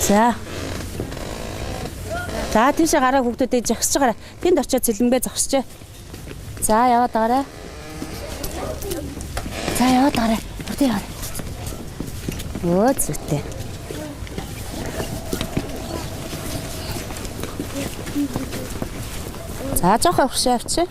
За. За тийшээ гараа хүүхдүүдэд зогсож гараа. Тэнд очиод цэлмгээ зогсож. За яваад гараа. За яваад гараа. Үрдээ яваа. Өө зүйтэй. За жоохон уршаа авчи.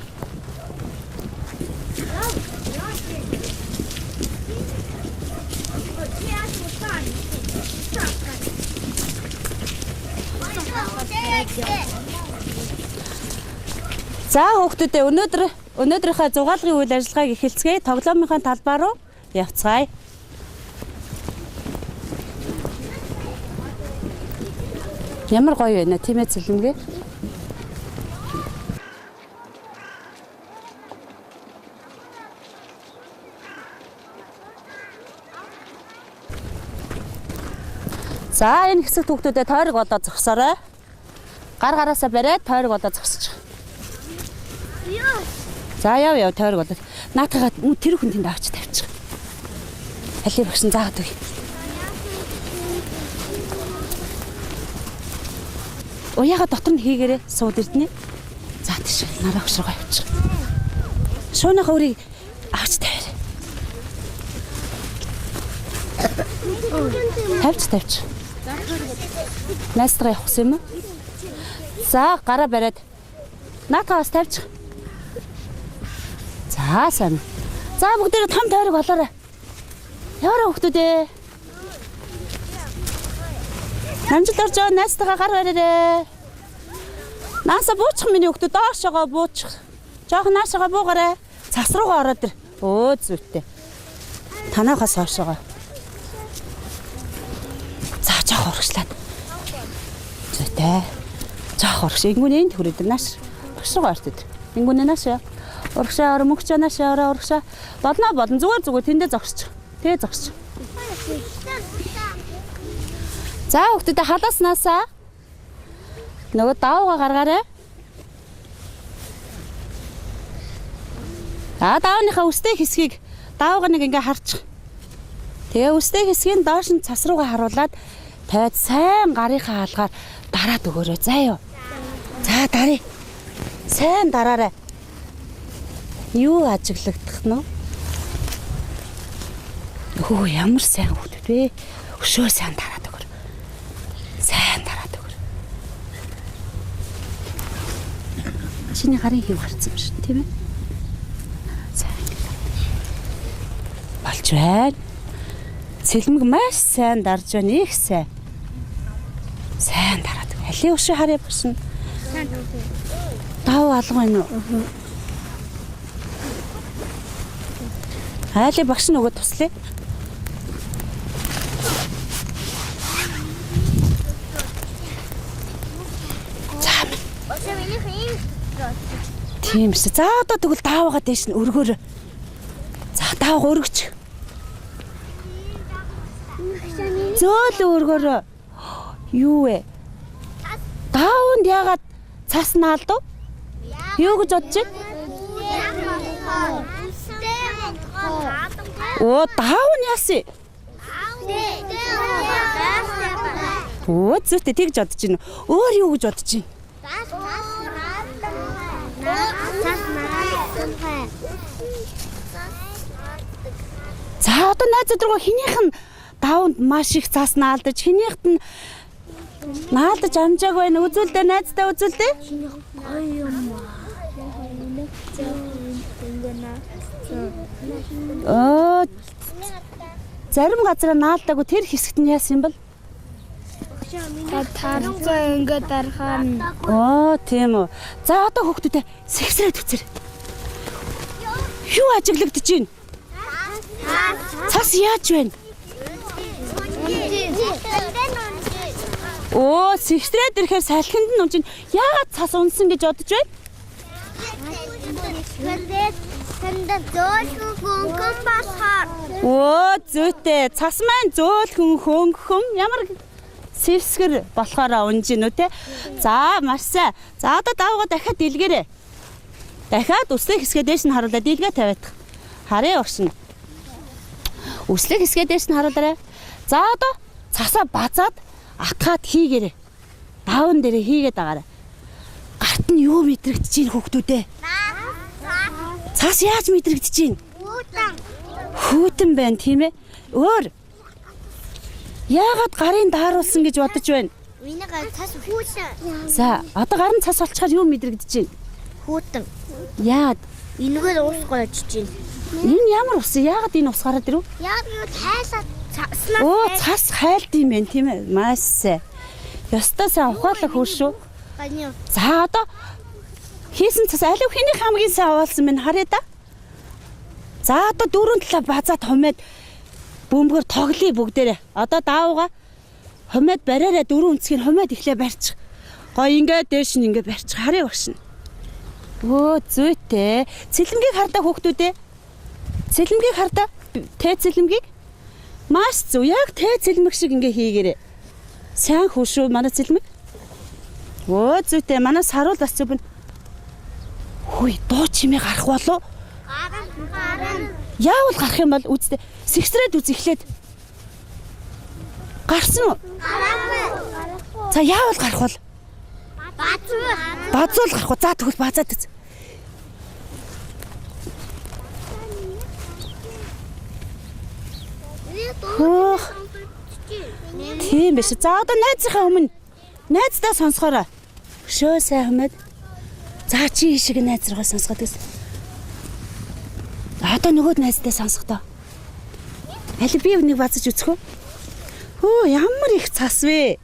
За хүүхдүүдээ өнөөдрийнхөө зугаалгын үйл ажиллагааг эхэлцгээе. Тоглоомынхаа талбай руу явцгаая. Ямар гоё вэ тийм ээ цэлмгээ. За энэ хэсэгт хүүхдүүдэд тойрог болоод зогсоорой. Гар гараасаа бариад тойрог болоод зогсож. За яв тойрог болоод. Наатагаа тэр хүн тэнд авч тавьчих. Алив багш заагаад үгүй. Уяага дотор нь хийгээрээ сууд ирднэ. За тийш нараа хөшрөгөө явуучих. Шуунахаа үрийг авч тавиарай. Тавьч. Найстгаа явах юм уу? За гараа бариад наатаас тавьчих. За сайн. За бүгдээ том тойрог болоорой. Яваа хүүхдүүдээ. Намжил орж байгаа найстгаа гар бариарай. Нааса буучих миний хүүхдүүд доошоогоо буучих. Жохон наашаага буугаарай. Цас руугаа ороод ир. Өө зүйтэй. Танаахаас хоошоогоо. За жоох урагшлаад. Зүйтэй. Жоох урагш. Ингүүний энд хүрээд нааш. Урагшгаа орт ир. Ингүүний нааш. Урагшаа ор мөнгөч наашаа урагшаа. Болно. Зүгээр тэндээ зогсчих. Тэгээ зогсчих. За хүүхдүүдээ халааснасаа нөгөө даавга гаргаарай. Даавныхаа үстэй хэсгийг даавга нэг ингээ харчих. Тэгээ үстэй хэсгийг доош нь цас руугаа харуулад тавиад сайн гарынхаа хаалгаар дараад өгөөрэй. За юу. За дарыг. Сайн дараарай. Юу ажиглагдах нь вэ? Хөө ямар сайн хүүхдүүд вэ? Өшөө сайн дараад өгөр. Сайн дараад өгөр. Чиний гарын хив гарсан юм шиг тийм ээ? Сайн. Болж байна. Цэлмэг маш сайн дарж байна. Их сайн. Сайн дараад өг. Халийн өшөө харъя бошин. Дав алга байна уу? Хайлы багш нөгөө туслая. Тийм шүү. За одоо тэгвэл даавгаа дэш нь өргөөр. За даавга өргөч. Зөөл өргөөр. Юу вэ? Даавнд яагаад цас наалдав? Юу гэж бодож байна? Оо даав нь яасан? Оо зүйтэй тэгж бодож байна. Өөр юу гэж бодож байна? За одоо найзууд руу хинийх нь даавнд маш их цаас наалдаж, хинийхт нь наалдаж амжааг байна. Үзүүлдэ найздаа үзүүлдэ. Оо зарим газараа наалдаагүй тэр хэсэгт нь яасан юм бол? Тарцаа ингээд дархан. Оо тийм үү. За одоо хүүхдүүдээ сэгсрээд үзэр. Юу ажиглагдаж байна? Цас яаж байна? Оо сэгсрээд ирэхээр салхинд нь унж. Яагаад цас унсан гэж бодож байна? Оо зүйтэй цас маань зөөлхөн хөнгөн ямар сэвсгэр болохоор унж гинүү те. За маш сайн. За одоо даавга дахиад дэлгээрэй. Дахиад үслэг хэсгээ дээш нь харуулаад дэлгээ тавиад. Харъя уршин. Үслэг хэсгээ дээш нь харуулаарай. За одоо цасаа базаад Атгаад хийгээрэй. Даван дээрээ хийгээд байгаарай. Гарт нь юу мэдрэгдэж чинь хүүхдүүдээ? Цаас яаж мэдрэгдэж чинь? Хүүтэн байна тийм ээ. Өөр. Яагаад гарын дааруулсан гэж бодож байна? Миний гар цас хүүтэн. За, одоо гарын цас болчихоор юу мэдрэгдэж чинь? Хүүтэн. Яагаад? Энэгээр уус голж чинь. Энэ ямар ус? Яагаад энэ ус гараад ирв? Яг юу тайлаад цаснаа. Оо, цас хайлт юм байна тийм ээ. Маш сайн. Ёстой сайн ухаалаг хөөш шүү. Ганий. За, одоо хийсэн цас алив хэний хамгийн сайн уулсан минь харъя да. За, одоо дөрөв талаа базаад хумээд бөмбөгөр тоглоё бүгдээрээ. Одоо даавга хумээд бариараа дөрөв өнцгийг хумээд ихлэ барьчих. Гой ингээд дээш нь ингээд барьчих. Харъя багш нь. Өө зүйтэй. Цэлмгийг хардаа хүүхдүүдээ. Цэлмгийг хардаа. Тэ цэлмгийг. Маш зү. Яг тэ цэлмэг шиг ингээ хийгээрэй. Сайн хөөшөө манай цэлмэг. Өө зүйтэй. Манай саруул бас зүв. Хүй дуу чимээ гарах болов. Гаран. Яавал гарах юм бол үстэ сэгсрээд үз эхлээд. Гарсан уу? Гаран. За яавал гарах бол? Бацуу. Базуул гарах уу? За тэгвэл базаад үз. Хөөх. Тийм биш. За одоо найзынхаа өмнө найздаа сонсохороо. Өшөө сайн хэмэд. За чи шиг найз руугаа сонсгоод гэсэн. Одоо нөгөөд найздаа сонсох тоо. Али би нэг базаж үзэх үү? Хөө ямар их цас вэ?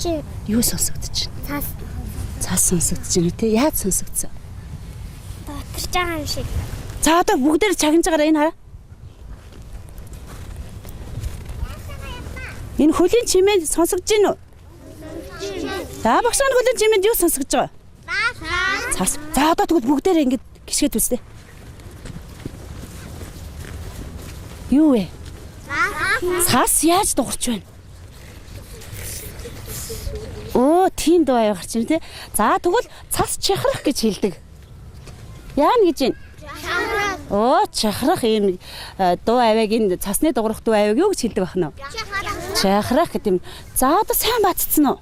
Чи Юу сонсогдож байна? цас Цас сонсогдож байна те. Яаж сонсогдсон? дотор байгаа юм шиг. За одоо бүгдээр чагнаж байгаараа энэ хараа. Энэ хөлийн чимээ сонсогдож байна уу? За багш нар хөлийн чимээнд юу сонсогдож байгаа? Цас. За одоо тэгвэл бүгдээрээ ингэж гიშгэд үзтээ. Юу вэ? Цас яаж дуурч байна? Оо, тийм дуу аяа гарч байна те. За тэгвэл цас чихрах гэж хэлдэг. Яана гэж байна? Оо, чихрах ийм дуу авийг энэ цасны дуурах дуу авийг юу гэж хэлдэг бахна? Чихрах гэдэг юм. За одоо сайн бацсан уу?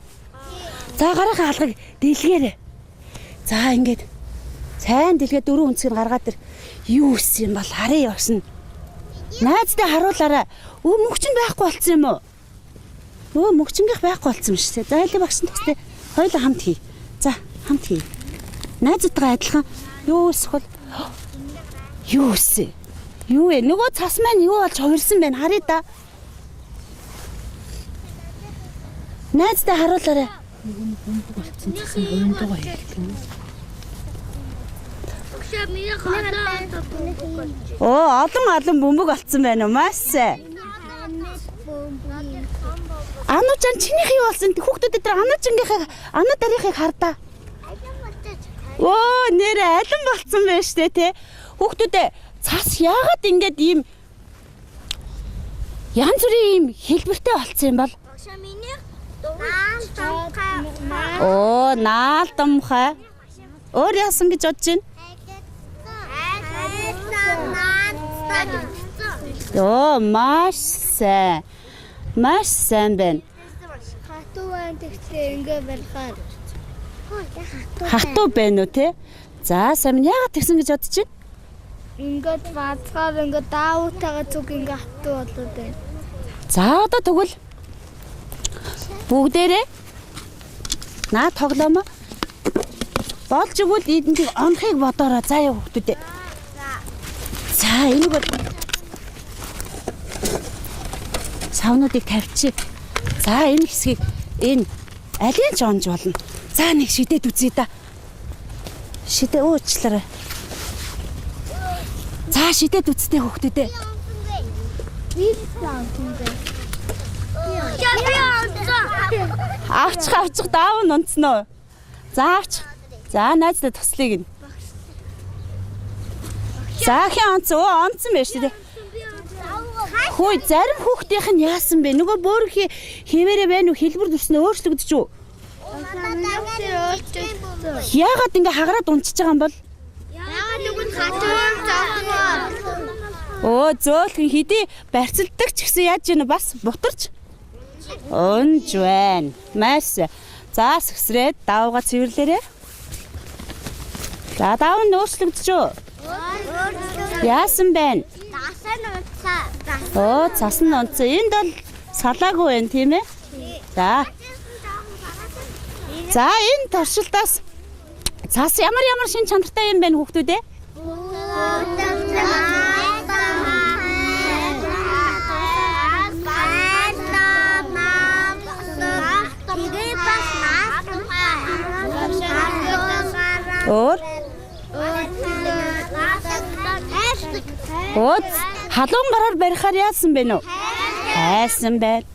За гарынхаа алгыг дэлгээрэй. За ингээд сайн дэлгээ дөрөв өнцгийг гаргаад ир. Юу үссэн юм бол харъя явсан. Найздаа харуулаарай. Өө мөгч нь байхгүй болцсон юм уу? Өө мөгчнгийнх байхгүй болцсон юм шүү дээ. За аль багш төгстэй. Хоёулаа хамт хий. За хамт хий. Найзуудтай адилхан юу өсөх бол юу өссөн? Юу вэ? Нөгөө цас маань юу болж хувирсан байна? Харъя да. Найздаа харуулаарай. Болцсон цасны хувийн дуугаа хэлдэг юм. Оо олон бөмбөг болцсон байна уу? Маш сайн. Ануучан чинийх юу болсон? Хүүхдүүд дээр ануучангийнхаа ануу дарихыг хардаа. Оо нэр алин болцсон байна штэ тий. Хүүхдүүдээ цас яагаад ингэж ийм янз бүрийн ийм хэлбэртэй болцсон юм бол? Оо наалтамхай. Өөр яасан гэж бодож байна? Оо маш сайн. Маш сайн байна. Хатуу байна тэгтээ ингээ барихаар. Хатуу байна уу те? За сайн яагаад тэгсэн гэж бодож байна? Ингээд бацгаар ингээ даавтайгаа зүг ингээ хатуу болоод байна. За одоо тэгвэл бүгдээрээ наа тоглоомоо болж игэл эднийг онхыг бодоороо заа яа хүүхдүүдээ. За энийг бол савнуудыг тавьчих. За энэ хэсгийг энэ алийг ч онж болно. За нэг шидэд үзье да. Шидэ уучлаарай. За шидэд үзтээ хүүхдүүдээ. Авчих даав нь унтсан уу? За авчих. За найздаа туслыг нь. За хин онцсон байж тээ. Хөөе зарим хүүхдийнх нь яасан бэ? Нөгөө бөөр хിവэрэ байна уу? Хэлбэр төрснөө өөрчлөгдөж үү? Яагаад ингэ хагараад унтчихж байгаа юм бол? Яагаад нүгэн хатуун заахгүй? Өө зөөлхөн хэдий барьцалдаг ч гэсэн яаж ийн бас бутарч. Өнж байна. Маш. За сэгсрээд давга цэвэрлээрээ. За давн нөөцлөгдөж. Яасан байна? Дасан унцаа. Оо цас нь онцсон. Энд бол салаагүй байна тийм ээ. За. За энэ туршилтаас цас ямар шин чанартай юм байна хүүхдүүд ээ? Өөр халуун гараар барихаар яасан бэ нөө? Хайсан байна.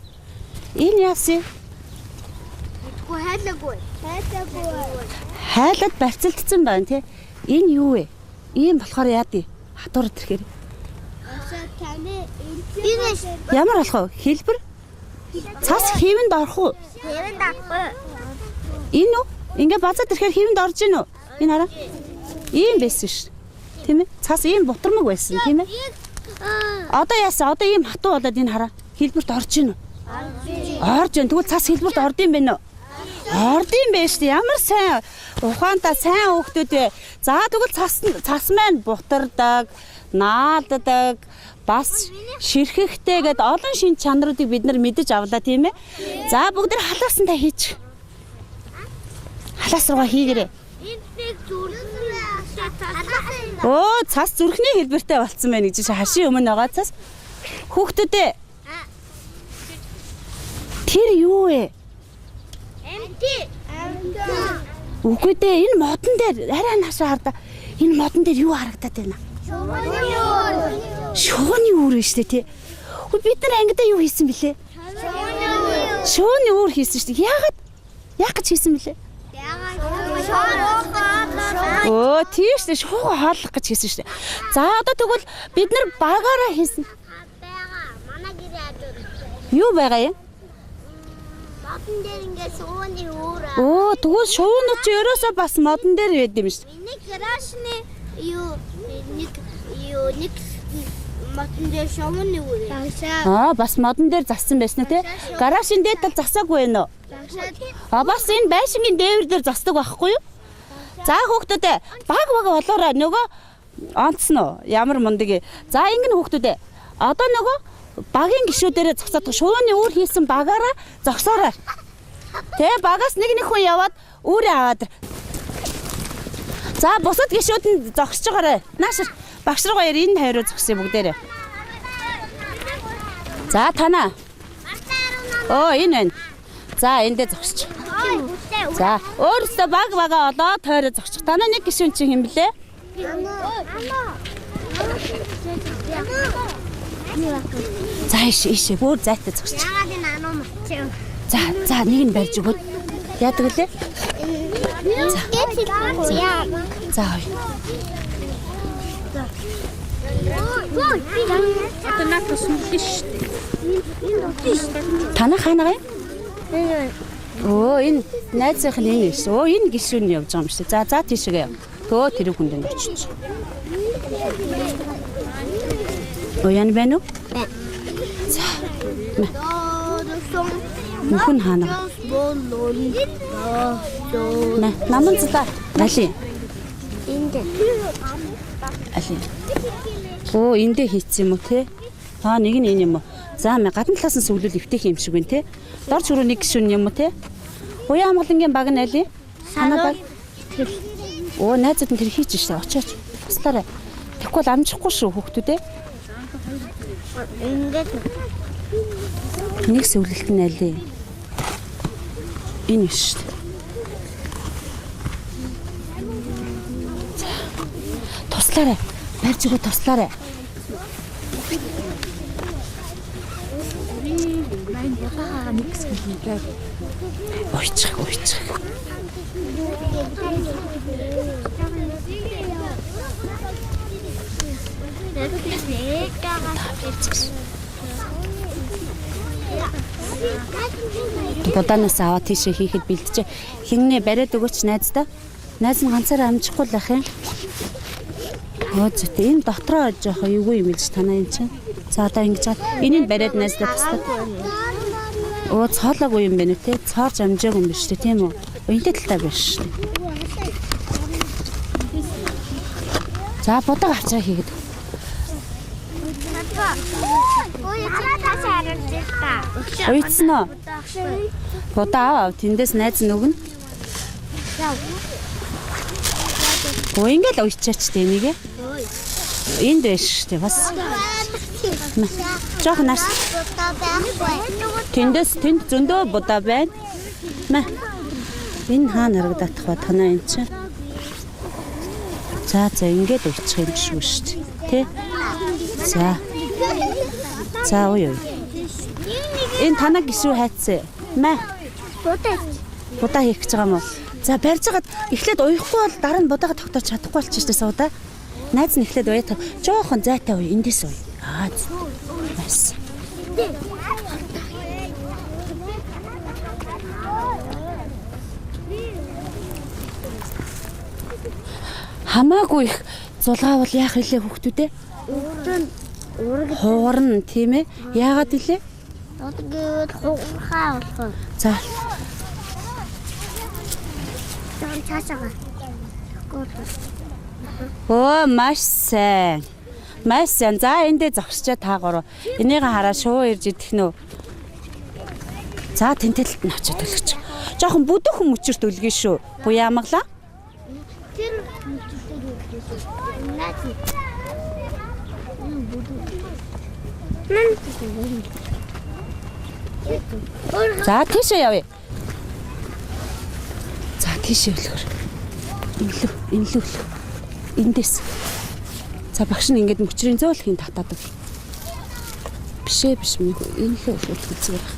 Энэ яасан? Хайлаад барьцалдсан байна тий. Энэ юу вэ? Ийм болохоор яадыг хатуурд ирэхээр. Ямар болох вэ? Хэлбэр? Цас хэвэнд орох уу? Хэвэнд орохгүй. Энэ үү? Ингээ базаад ирэхээр хэвэнд орж ийн үү? Энэ хараа. Ийм байсан ш. Тийм ээ? Цас ийм бутармаг байсан тийм ээ? Одоо яасан? Одоо ийм хатуу болоод энэ хараа. Хэлбэрт орж ийн үү? Орж ийн. Тэгвэл цас хэлбэрт орд юм байна уу? Орд юм байна шүү дээ. Ямар сайн ухаантай сайн хүүхдүүд вэ? За тэгвэл цас маань бутардаг, наалдаг, бас ширхэхтэй гэд олон шин чанаруудыг бид нар мэдэж авлаа тийм ээ. За бүгд нар халаасантай хийчих. Халаас руугаа хийгээрэй. Оо цас зүрхний хэлбэртэй болцсон байна гэж хашийн өмнө байгаа цас. Хүүхдүүдээ. Тэр юу вэ? Үгүй дээ энэ модон дээр арай наашаа хардаа. Энэ модон дээр юу харагдаад байна? Шууны үүр шүү дээ тий. Бид нар ангидаа юу хийсэн бэлээ? Шууны үүр хийсэн шүү дээ. Яагаад гэж хийсэн бэлээ? Оо тийш дээ шуугаа хаалгах гэж хийсэн шүү дээ. За одоо тэгвэл бид нар багаараа хийсэн. Манай гэрээ хажууд. Юу байгаа юм? Модон дээр ингээд шууны үүр. Оо тэгвэл шуунууд ч ерөөсөө бас модон дээр байд юм шүү. Нэг гаражны нэг модон дээр шууны үүр. Бас модон дээр зассан байсан тий. Гаражийн дээд тал засаагүй байна уу? Бас энэ байшингийн дээвэр дээр засдаг байхгүй юу? За хүүхдүүдээ баг болоорой нөгөө онцно ямар мундаг. За ингэн хүүхдүүдээ одоо нөгөө багийн гишүүдээрээ зогсоод шууны үүр хийсэн багаараа зогсоорой. Тэ багаас нэг хүн яваад үүрээ аваад. За бусад гишүүд нь зогсож байгаарай. Нааш багш руугаа энэ хайруу зогсъё бүгдээрээ. За танаа. Энэ байна. За эндээ зогсч. За өөрөөсөө бага одоо тойроо зогсчих. Танаа нэг гишүүн чинь хэм блэ? За ишээ бүр зайтай зогсчих. Яагаад энэ ануу мөчөө? За нэг нь барьж өгөөд. Яадаг лээ? За. Одоо надад сүмлэн шүү дээ. Танаа хаанаа юм? Оо энэ найзынх нь энэ шүү. Оо энэ гişүүн явж байгаа юм шүү. За тийшээ яв. Төө тэр хүнд очиж. Оо ян байна уу? За. Мөхөн хаанаа? Наман зла. Али. Энд. Али. Оо эндээ хийцсэн юм уу те? Нэг нь энэ юм уу? За гадна талаас нь сүглэл эвтэх юм шиг байна те. Дорж хүрээ нэг гişүүн юм уу те? Уян хамгаалангийн баг нь али? Санаа баг. Оо найзууд нь тэр хийж штэ очооч. Туслаарай. Тэгэхгүй л амжихгүй шүү хүүхдүүдээ. Ингээд нэг сүглэлт нь али? Энэ штэ. Туслаарай. Барьж өгөө туслаарай. Ойчих. Будаанаас аваад тийшээ хийхэд бэлдэж. Хиннээ бариад өгөөч найздаа. Найз нь ганцаараа амжихгүй л ах юм. Оо зүйтэй энэ дотроо жоохон эвгүй юм биш танаа юм чинь. За одоо ингэж чад. Энийг бариад найздаа туслаа. Оо цоолоогүй юм байна те. Цоорж амжаагүй юм биш тийм үү? Энтэй талтай биш шүү. За бодог авчраа хийгээд. Ой, цаатаас харагдаж та. Уйцсан уу? Бодоо аваа. Тэндээс найз нөгөн. Оо ингээл уйчаач тэмийгээ. Энд биш шүү бас. Жохон нас. Тэндээс тэнд зөндөө будаа байна. Мэ. Энэ хаана харагдах ба танаа энэ чинь. За ингээд уйчих юм шүү дээ. Тэ? За. За ой. Энэ танаа гişүү хайцсан. Мэ. Будаа хийх гэж байгаа юм уу? За барьж хагаад эхлээд уяхгүй бол дараа нь будаага тогтоож чадахгүй болчихсон суудаа. Найз нь эхлээд уяа жоохон зайтай уй эндээс уй. Бас. Хамаагүй их зулгаавал яах вэ хүүхдүүдээ? Хуурна тийм ээ. Яагаад вэ? Одгээд хуурхаа болох. За. Цаашаа. Оо маш сайн. Маш сайн. За эндээ зогсчаа та гурав. Энийг хараа шуу ирж идэх нөө. За тэнтэлт нь очиод төлгөч. Жохон бүдүүхэн мөчөрт үлгэн шүү. Буяа амглаа. Тэр За тийшээ явъя. За тийшээ үлгэр. Инлүү. Эндээс. За багш нь ингэж мөчрийн зөөлхийн татаадаг. Бишээ биш мэн инлүү үлгэр зүгээр ах.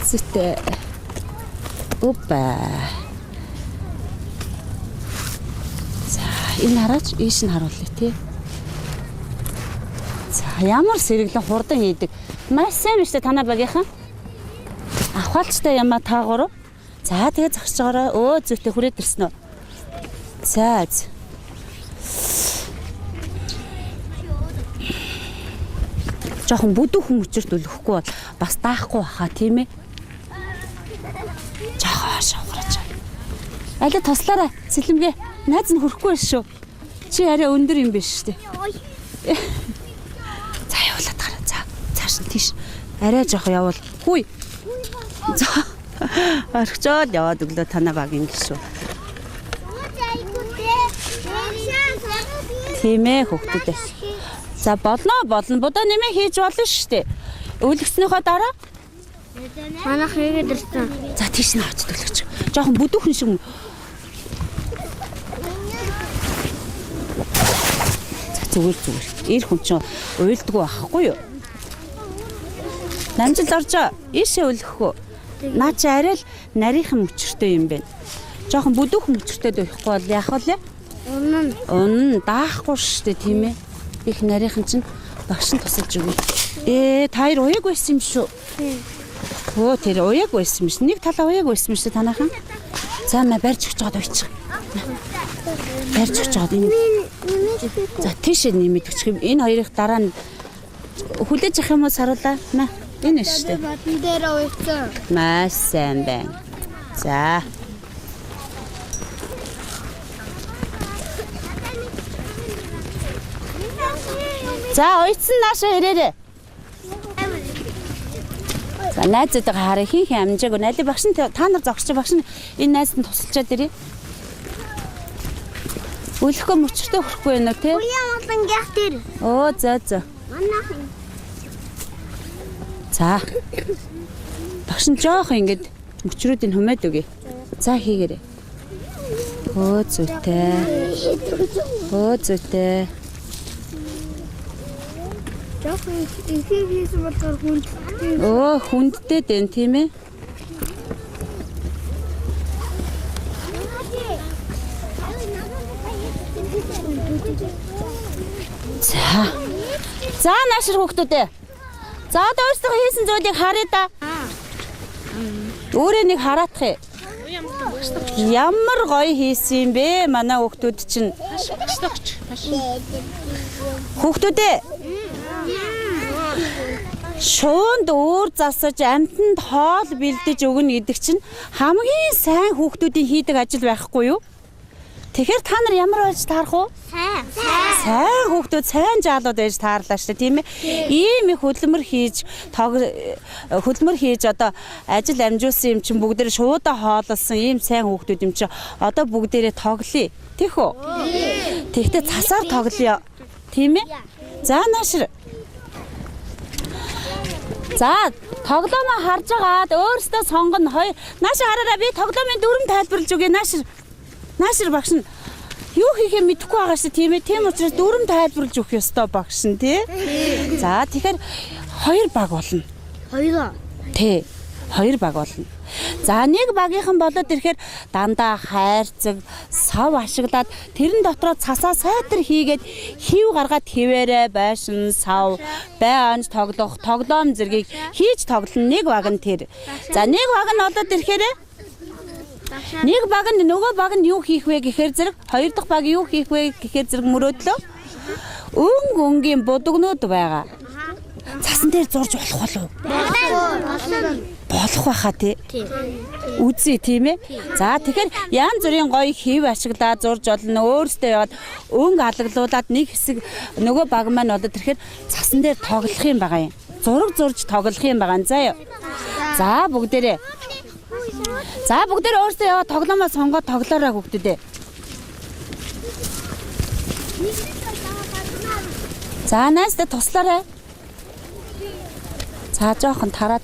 Зүйтэй. Опа. Энэ хараач ийш нь харуулъя тий. За ямар сэргэлэн хурдан хийдэг. Маш сайн биш танаа багийнхан. Авахалчтай ямаа та гурав. За тэгээ зогсож байгаарай. Өө зүйтэй хүрээд ирсэн үү? За. Жохон бүдүүхэн мөчөрт үлэхгүй бол бас даахгүй баха тийм ээ. Жохоо шавгарч. Аль туслаарай. Сэлэмгээ. Найз нь хөрөхгүй шүү. Чи арай өндөр юм биш үү? За явуулаад гараа. За цааш нь тийш. Арай жоох явуул. Хүй. За. Орхичоод яваад өглөө танаа багийн гişүү. Тийм ээ хүүхдүүдээ. За болно. Будаа нэмээ хийж болно шүү дээ. Өвлөгснөөхөө дараа манайх хийгээд ирсэн. за тийш нь очиж төлөж. Жохон бүдүүхэн шиг. Зүгээр. Ир хүн чинь уйлдгүй байхгүй юу? Намжил оржоо. Ийшээ үлэхгүй. Наа чи арай л нарийнхан мөчөртэй юм байна. Жохон бүдүүхэн мөчөртэй байхгүй бол яах вэ? Унна даахгүй шүү дээ тийм ээ. Их нарийнхан чинь багш нь тусалж өгье. Та хоёр уяг байсан юм шүү. Өө тэр уяг байсан юм шүү. Нэг талаа уяг байсан юм шүү танаахан. За мэ барьж өгч жоод уйчих. Барьж өгч жоод энэ. За тийш нэмээд өчх юм. Энэ хоёрыг дараа нь хүлээж авах юм уу саруулаа? Мэ энэ шүү дээ. Батан дээр уйцсан. Маш сайн байна. За. За уйцсан наашаа ирээрээ. За найзуудаа хараа хин амжаагүй. Найли багш нь та нар зогсож багш нь энэ найзд нь тусалчаад ирээ. Үлэхгүй мөчөртэй хөрөхгүй байна уу те? Уян болон гэх тэр. Оо за. Манайх. За. Багш нь жоох ингэж мөчрүүдийг хүмээд өгье. За хийгээрэй. Оо зүйтэй. Жохон ихийг хийсэн болохоор хүндтэй. Оо хүндтэй дээ тийм ээ. За наашир хүүхдүүдээ. За одоо өөрсдөө хийсэн зүйлийг харъя да. Өөрөө нэг хараадах юм. Ямар гоё хийсэн юм бэ? Манай хүүхдүүд чинь. Хүүхдүүдээ шуунд өөр засаж амтнд хоол бэлдэж өгнө гэдэг чинь хамгийн сайн хүүхдүүдийн хийдэг ажил байхгүй юу? Тэгэхээр та нар ямар болж таарах уу? Сайн хүүхдүүд, сайн жаалууд байж таарлаа шүү дээ, тийм ээ. Ийм их хөдөлмөр хийж одоо ажил амжуулсан юм чинь бүгдээ шуудаа хооллсон ийм сайн хүүхдүүд юм чинь одоо бүгдээрээ тоглоё. Тийх үү? Тэгтээ цасаар тоглоё. Тийм ээ? За наашир. За, тоглоомоо харж агаад өөрөөсөө сонгоно. Наашир хараараа би тоглоомын дүрм тайлбарлаж өгье. Наашир багш нь юу хийхээ мэдэхгүй байгаа шүү, тийм ээ. Тийм учраас дүрм тайлбарлаж өгөх ёстой багш нь, тий. За, тэгэхээр 2 баг болно. 2. Тий. 2 баг болно. За, нэг багийнхан болоод ирэхээр дандаа хайрцаг, сав ашиглаад тэрэн дотроо цасаа сайтар хийгээд хив гаргаад хിവэрэ байшин, сав, бай онж тоглох, тоглоом зэргийг хийж тоглоно нэг баг нь тэр. За, нэг баг нь олоод ирэхээр нэг баг нь нөгөө баг нь юу хийх вэ гэхээр зэрэг 2 дахь баг юу хийх вэ гэхээр зэрэг мөрөөдлөө өнгийн будагнууд байгаа. Цасан дээр зурж болох болов уу? Болох байхаа тий. Үзье тийм ээ. За тэгэхээр янз бүрийн гоё хив ашиглаад зурж олно. Өөрөөсөө яваад өнг алгалуулад нэг хэсэг нөгөө баг маань одод ирэхээр цасан дээр тоглох юм байгаа юм. Зураг зурж тоглох юм байгаа юм. Заа юу. За бүгдээрээ. За бүгдээрээ өөрөөсөө яваад тоглоомоо сонгоод тоглоорой хүүхдүүдээ. За наастаа туслаарай. За жоохон тараад.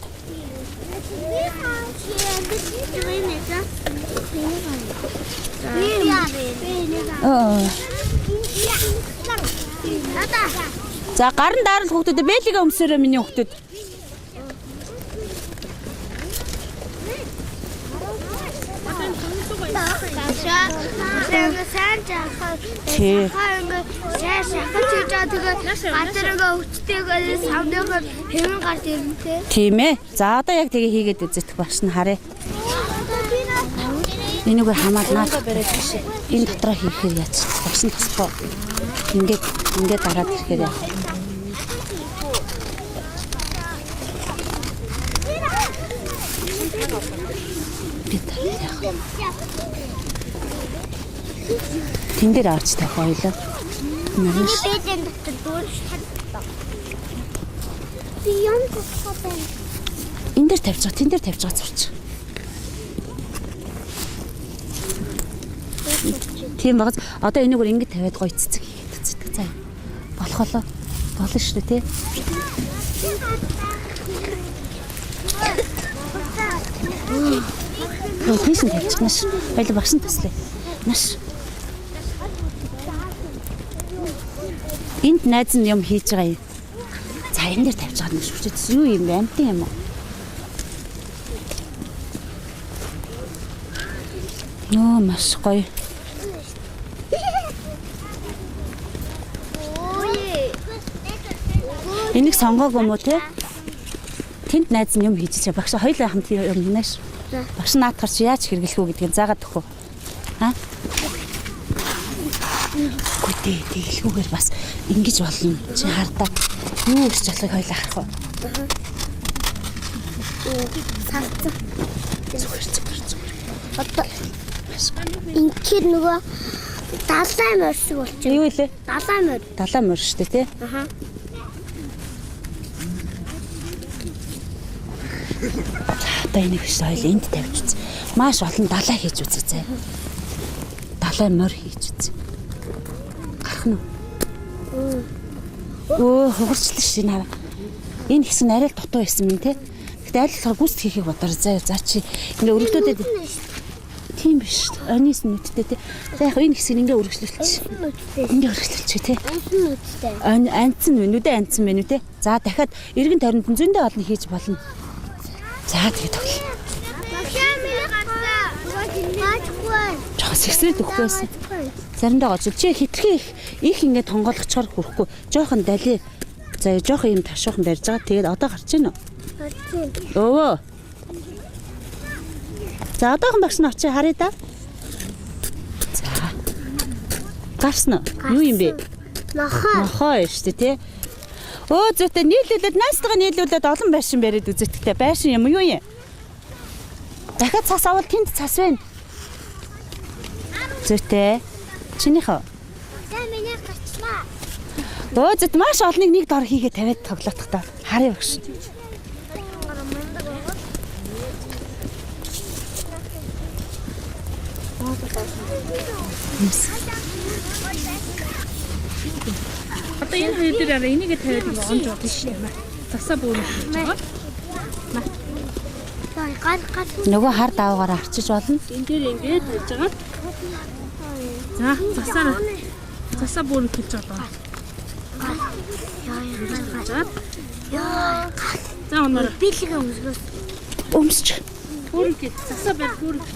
За гарын даарал хүүхдүүдээ бэлигээ өмсөөрэй миний хүүхдүүд. Тийм ээ. За одоо яг тэгээ хийгээд үзэх багш нь харъя. Энийгээр хамаалнаа. Энэ дотроо хийхээр яач багш нь тусахгүй. Ингээд дараад ирэхээр яах вэ? Тэн дээр авч тавих ойлоо. Миний бэдэн дотор дүүрч чаддаг. Би юм тусгай. Энд дээр тавьж байгаа, тэн дээр тавьж байгаа зурч. Тийм багц. Одоо энийг өөр ингэж тавиад гоё цэцэг хийгээд үздэг. За. Болох болоо. Болно шүү дээ, тий. Тийш нь тавьчихнаш. Хоёул багш нь туслая. Наш. Энд найз нь юм хийж байгаа юм. За энэ дээр тавьж байгаа юм шүү дээ. Юу юм бэ? Амтын юм уу? Нөө маш гоё. Энийг сонгоог юм уу те? Тэнд найз нь юм хийж чаа. Багш хоёулаа хамт юм нааш. Багш наатахар чи яаж хэрэглэх үү гэдгийг заагаад өгөх. Аа? Гүтээ тэгэлгүүгээр бас ингэж болно. Чи хардаа юу гэж болохыг хоёулаа харах уу? Сарцсан. Одоо инхээр нөгөө далайн морь шиг болчих. Юу вэ? Далайн морь. Далайн морь шүү дээ, тий? Аха. Одоо энийг биш хоёул энд тавьж үз. Маш олон далай хийж үзье зэ. Далайн морь хийж үзье. Гарах нь уу? Хугарчлаа шин хараа. Энэ хэсэг нь арай л дутуу байсан юм тий. Гэхдээ аль болохоор гүйцэд хийхийг бодоор заа. За чи ингээ өргөдөөд тийм биш. Анис нүдтэй тий. За яг энэ хэсгийг ингээ өргөжлүүлчих. Ингээ өргөжлүүлчих тий. Анцсан вэ? Нүдэ анцсан бэ нү тий. За дахиад эргэн тойронд зөндөө олон хийж болно. За тэгээд тоглоо. Жоо сэгсрээд өгөх байсан. Заримдаа гоц чи хитрхи их ингээ тонгоолгочоор хүрхгүй. Жохон дали. За жохон юм ташуухан барьж байгаа. Тэгээд одоо гарч ийн үү? Гарч ийн. Өвөө. За одоохон багш нь очиж харъя да. За. Гарсан уу? Юу юм бэ? Нохоо шүү дээ тий. Өө зүйтэй нийлүүлээд найстайгаа нийлүүлээд олон байшин бариад үзэтгэвтэй байшин юм юу юм? Дахиад цас авал тэнд цас байна. Зүйтэй. Чинийхөө. За миний гарчлаа. Өө зүйт маш олныг нэг дор хийгээ тавиад тоглоох та. Харъя багш. Одоо энэ хоёр дээр арай энийг тавиад ингэ онж болно шүү дээ. Засаа бөөрөж байгаа. Гар. Нөгөө хар даваагаар арчиж болно. Энэ дээр ингэ тавьж байгаа. За засаа бөөрөж хийж байгаа. За оноор Билгээ өмсгөөс. Өмсч. бөөрөж засаа байр бөөрөж.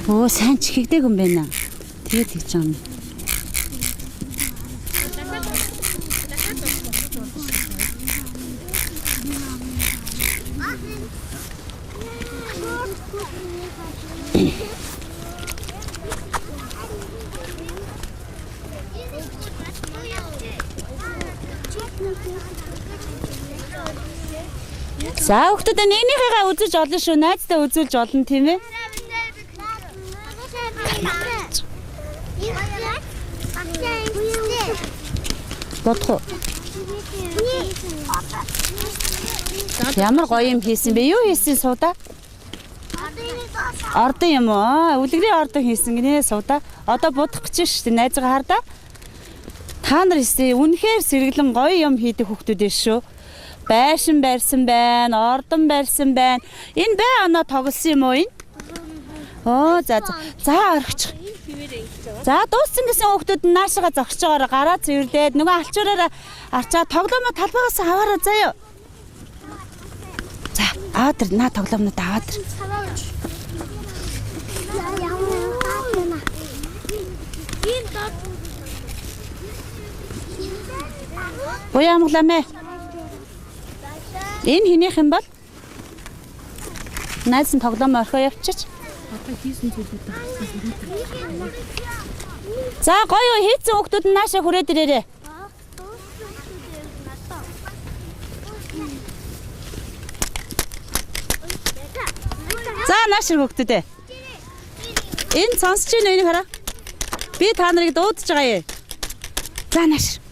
Оо сайн чихэгдэг юм байна. Тэгээд хийж байгаа юм. За хүүхдүүд нэгнийхээгээ үзэж олно шүү. Найздаа үзүүлж олно тийм ээ. Бодох. Ямар гоё юм хийсэн бэ? Юу хийсэн суудаа? Ордон юм уу? Үлгэрийн ордон хийсэн гинэ суудаа. Одоо будах гэж шүү дээ. Найзгаа хардаа. Та нар хийсэн үнэхээр сэргэлэн гоё юм хийдэг хүүхдүүд ээ шүү. Байшин барьсан байна, ордон барьсан байна. Энэ бай оноо тоглосон юм уу энэ? Оо за орчих. За дууссан гэсэн хүүхдүүд нь наашаага зогсож байгаараа гараа цэвэрлээд нөгөө алчуураараа арчаад тоглоомоо талбайгаас аваараа заяа. За аваад ир наа тоглоомнууд аваад ир. Буяа амглаамэ. Энэ хинийх юм бол? Найз нь тоглоомоо орхоо явчих. Одоо хийсэн зүйлүүд байна. За гоё хийцэн хүүхдүүд нь наашаа хүрээд ирээрээ. За наашаа хүүхдүүд ээ. Энэ сонсож байна энийг хараа. Би та нарыг дуудаж байгаа юм. За наашаа.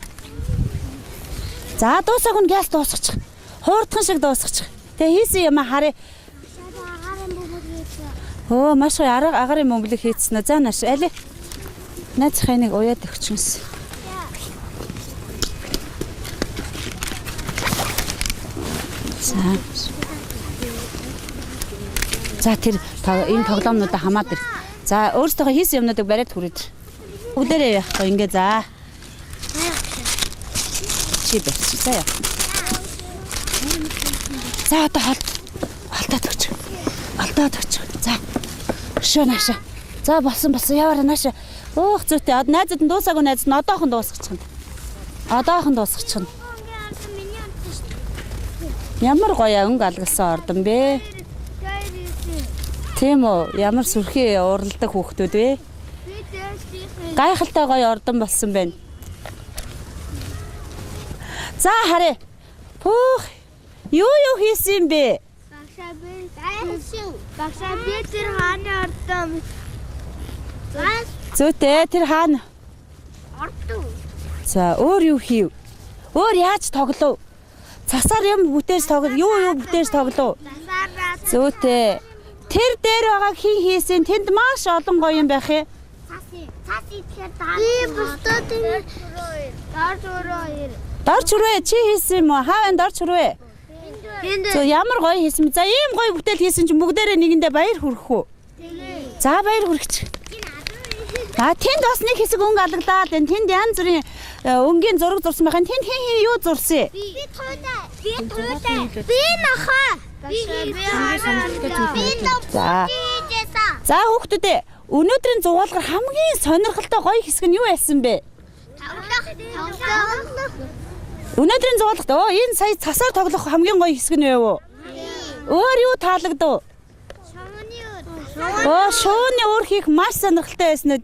За дуусааг нь газ дуусгачих. Хуурдхан шиг дуусгачих. Тэгээ хийсэн юм харъя. Оо маш гоё агарын мөнгөлөг хийцэн үү. За нааш аль. Найзхаа нэг уяад өгчнөс. За тэр энэ тоглоомнуудаа хамаад ир. За өөрсдөө хийсэн юмнуудыг бариад хүрээд. Бүгдээрээ явахгүй ингээ за. Чи барьчих заяа. За одоо холдоод өгч. Алдаад өгч. За. Шөө наашаа. За болсон яваарай наашаа. Өөх зүйтэй. Найзад нь дуусаагүй найз нь одоохон дуусгачихна. Одоохон дуусгачихна. Ямар гоё өнгө алгалсан ордон бэ? Тийм үү? Ямар сүрхий уралдаг хүүхдүүд вэ? Гайхалтай гоё ордон болсон байна. За харъя. Пүүх. Юу хийсэн бэ? Багшаа би тэр хааны ордон. Зүйтэй тэр хаана? Ордон. За өөр юу хийв? Өөр яаж тоглов? Цасаар юм бүтээж тоглов. Юу бүтээж тоглов? Зүйтэй. Тэр дээр байгаа хин хийсэн тэнд маш олон гоё юм байх ээ. Цаси тэр таа. Би бусдад Дор чүрвэ чи хийсэн юм уу? Хаа энэ дор чүрвэ? За ямар гоё хийсэн. За ийм гоё бүтээл хийсэн чинь бүгдээрээ нэгэндээ баяр хүрэх үү? За баяр хүрэх. Тэнд бас нэг хэсэг өнгө алгалаад байна. Тэнд янз бүрийн өнгийн зураг зурсан байхын тэн юу зурсан? Би туутай. Би нахаа. За хүүхдүүд өнөөдрийн зугаалгаар хамгийн сонирхолтой гоё хэсэг нь юу байсан бэ? Өнөөдрийн зугаалгад энэ сая цасаар тоглох хамгийн гоё хэсэг нь юу вэ? Өөр юу таалагдав? Шууны уур хийх маш сонирхолтой байсан уу?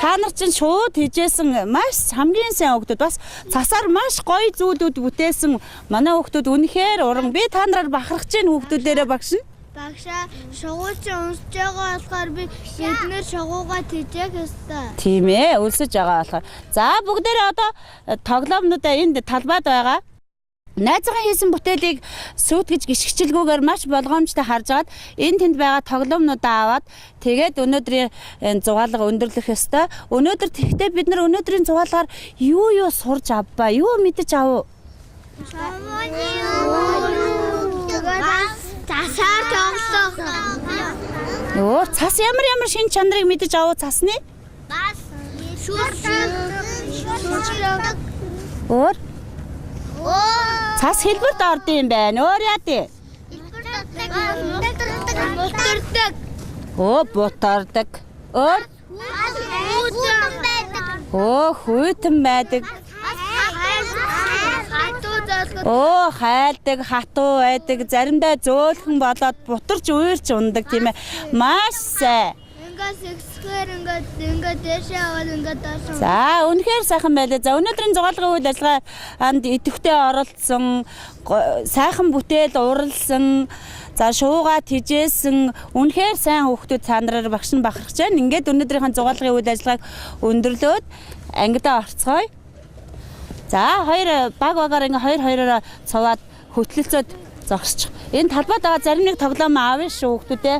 Та нар чинь шууд хийжсэн маш хамгийн сайн хүүхдүүд бас цасаар маш гоё зүйлүүд бүтээсэн манай хүүхдүүд үнэхээр уран. Би та нараар бахархаж гин хүүхдүүдээрээ багш нь. Багшаа шугууч унсж байгаа болохоор бид нэр шугуугаа тэжээх ёстой. Тийм ээ, өлсөж байгаа болохоор. За бүгдээрээ одоо тоглоомнуудаа энд талбайд байгаа. Найзынхаа хийсэн бүтээлийг сүйтгэж гიშгчилгүүгээр маш болгоомжтой харж агаад энэ тэнд байгаа тоглоомнуудаа аваад тэгээд өнөөдрийн зугаалга өндөрлөх ёстой. Өнөөдөр тэгтээ бид нар өнөөдрийн зугаалгаар юу сурж авбаа? Юу мэдэж авав? Засаар тоглох. Өөр цас ямар шин чанарыг мэдэж авав цасны? Бас шүүрэг. Өөр цас хэлбэрт ордсон юм байна. Өөр яа дээ? Бутардаг. Өөр хүйтэн байдаг. Хайлдаг, хатуу байдаг. Заримдаа зөөлхөн болоод бутарч уурч ундаг тийм ээ. Маш сайн. Сэгсгээр ингээд дэшээ аваад ингээд доош. За үнэхээр сайхан байлаа. За өнөөдрийн зугаалгын үйл ажиллагаанд идэвхтэй оролцсон, сайхан бүтээл уралсан, за шуугаа тижээсэн үнэхээр сайн хүүхдүүд та нараар багш нь бахархаж байна. Ингээд өнөөдрийн зугаалгын үйл ажиллагааг өндөрлөөд ангидаа орцгоё. За хоёр баг-багаар ингээ хоёроо цуваад хөтлөлцөөд зогсчих. Энэ талбайд байгаа зарим нэг тоглоом аавь шүү хүүхдүүдээ.